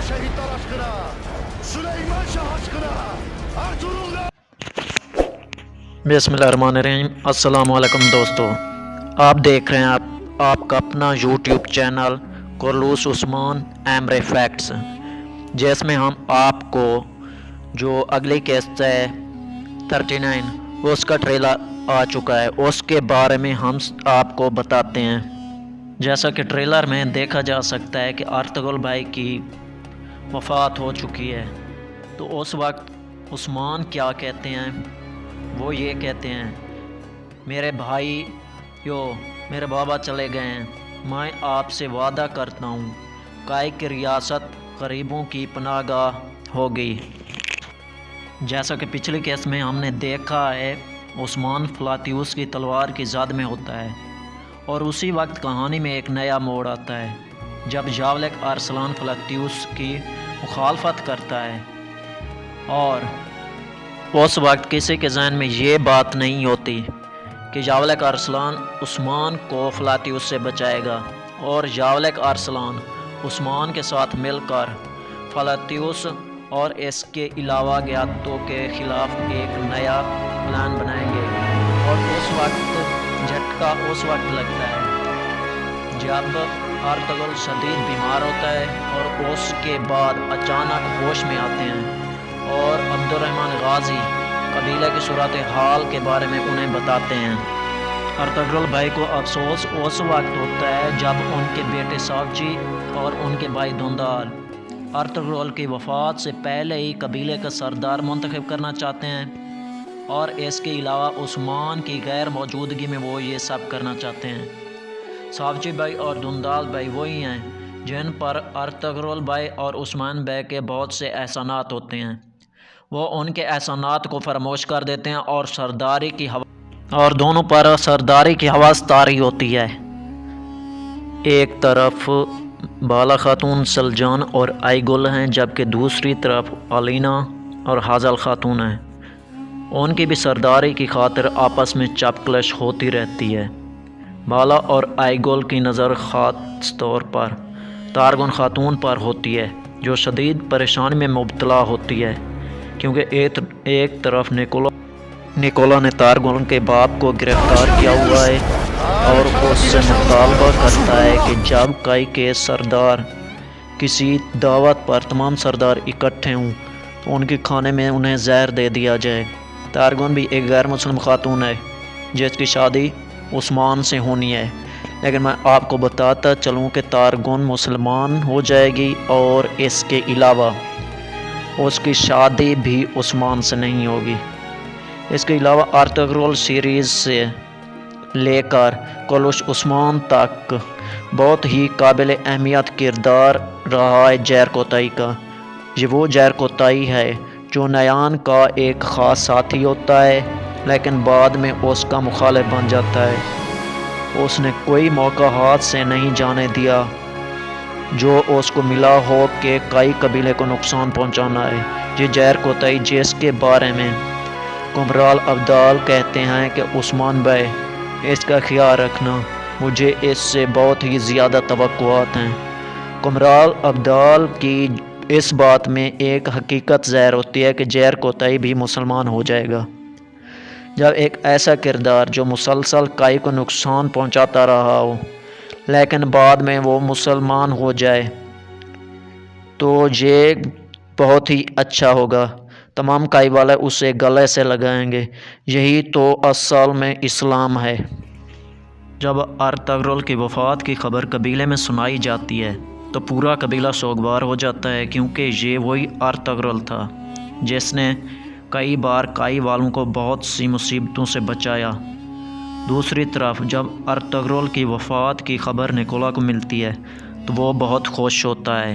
şehitler aşkına, Süleyman Şah aşkına, Ertuğrul बिस्मिल्लाहिर्रहमानिर्रहीम। अस्सलाम वालेकुम दोस्तों, आप देख रहे हैं आपका अपना YouTube channel Kurulus Osman Emre facts, जिसमें हम आपको जो अगली किस्त है 39 उसका ट्रेलर आ चुका है, उसके बारे में हम आपको बताते हैं। जैसा कि ट्रेलर में देखा जा सकता है कि अर्तुगरुल भाई की वफ़ात हो चुकी है, तो उस वक्त उस्मान क्या कहते हैं, वो ये कहते हैं, मेरे भाई मेरे बाबा चले गए हैं, मैं आपसे वादा करता हूँ काई की रियासत गरीबों की पनाहगाह होगी। जैसा कि पिछले केस में हमने देखा है, उस्मान फ्लातियुस की तलवार की ज़द में होता है और उसी वक्त कहानी में एक नया मोड़ आता है जब जावलिक अरसलान फ्लातियुस की मुखालफत करता है और उस वक्त किसी के जहन में ये बात नहीं होती कि जावलिक अरसलान उस्मान को फ्लातियुस से बचाएगा और जावलिक अरसलान उस्मान के साथ मिलकर फ्लातियुस और इसके अलावा गियातों के ख़िलाफ़ एक नया प्लान बनाएंगे। और उस वक्त झटका उस वक्त लगता है जब अर्तुगरुल शदीद बीमार होता है और उसके बाद अचानक होश में आते हैं और अब्दुर्रहमान गाजी कबीले की सूरत हाल के बारे में उन्हें बताते हैं। अर्तुगरुल भाई को अफसोस उस वक्त होता है जब उनके बेटे सावजी और उनके भाई धुंदाल अर्तुगरुल की वफ़ात से पहले ही कबीले का सरदार मुंतखब करना चाहते हैं और इसके अलावा उस्मान की गैर मौजूदगी में वो ये सब करना चाहते हैं। सावजी भाई और धुंदाल भाई वही हैं जिन पर अर्तुगरुल भाई और उस्मान भाई के बहुत से एहसानात होते हैं, वो उनके एहसानात को फरामोश कर देते हैं और सरदारी की हवा और दोनों पर सरदारी की हवस तारी होती है। एक तरफ बाला खातून सलजान और आईगुल हैं, जबकि दूसरी तरफ अलीना और हाजल खातून हैं। उनकी भी सरदारी की खातिर आपस में चपकलश होती रहती है। बाला और आईगुल की नज़र ख़ास तौर पर तारगुन खातून पर होती है, जो शदीद परेशानी में मुब्तला होती है क्योंकि एक तरफ निकोला ने तारगुन के बाप को गिरफ्तार किया हुआ है और उससे मुतालबा करता है कि जब काई के सरदार किसी दावत पर तमाम सरदार इकट्ठे हों तो उनके खाने में उन्हें जहर दे दिया जाए। तारगुन भी एक गैर मुस्लिम खातून है जिसकी शादी उस्मान से होनी है, लेकिन मैं आपको बताता चलूँ कि तारगुन मुसलमान हो जाएगी और इसके अलावा उसकी शादी भी उस्मान से नहीं होगी। इसके अलावा अर्तुगरुल सीरीज़ से लेकर कुरलूस उस्मान तक बहुत ही काबिल अहमियत किरदार रहा है जैर कोताई का। ये वो जैर कोताई है जो नयान का एक ख़ास साथी होता है लेकिन बाद में उसका मुखालिफ बन जाता है। उसने कोई मौका हाथ से नहीं जाने दिया जो उसको मिला हो कि कई कबीले को नुकसान पहुंचाना है। ये जैर कोताई जिसके बारे में कुमराल अब्दाल कहते हैं कि उस्मान भाई इसका ख्याल रखना, मुझे इससे बहुत ही ज़्यादा तवक्कुआत हैं। कुमराल अब्दाल की इस बात में एक हकीकत ज़ाहिर होती है कि जैर कोताई भी मुसलमान हो जाएगा। जब एक ऐसा किरदार जो मुसलसल काई को नुकसान पहुंचाता रहा हो लेकिन बाद में वो मुसलमान हो जाए तो ये बहुत ही अच्छा होगा। तमाम काई वाले उसे गले से लगाएंगे। यही तो असल में इस्लाम है। जब अर्तुगरुल की वफ़ात की खबर कबीले में सुनाई जाती है तो पूरा कबीला सोगवार हो जाता है क्योंकि ये वही अर्तुगरुल था जिसने कई बार काई वालों को बहुत सी मुसीबतों से बचाया। दूसरी तरफ जब अर्तुगरुल की वफ़ात की खबर निकोला को मिलती है तो वो बहुत खुश होता है।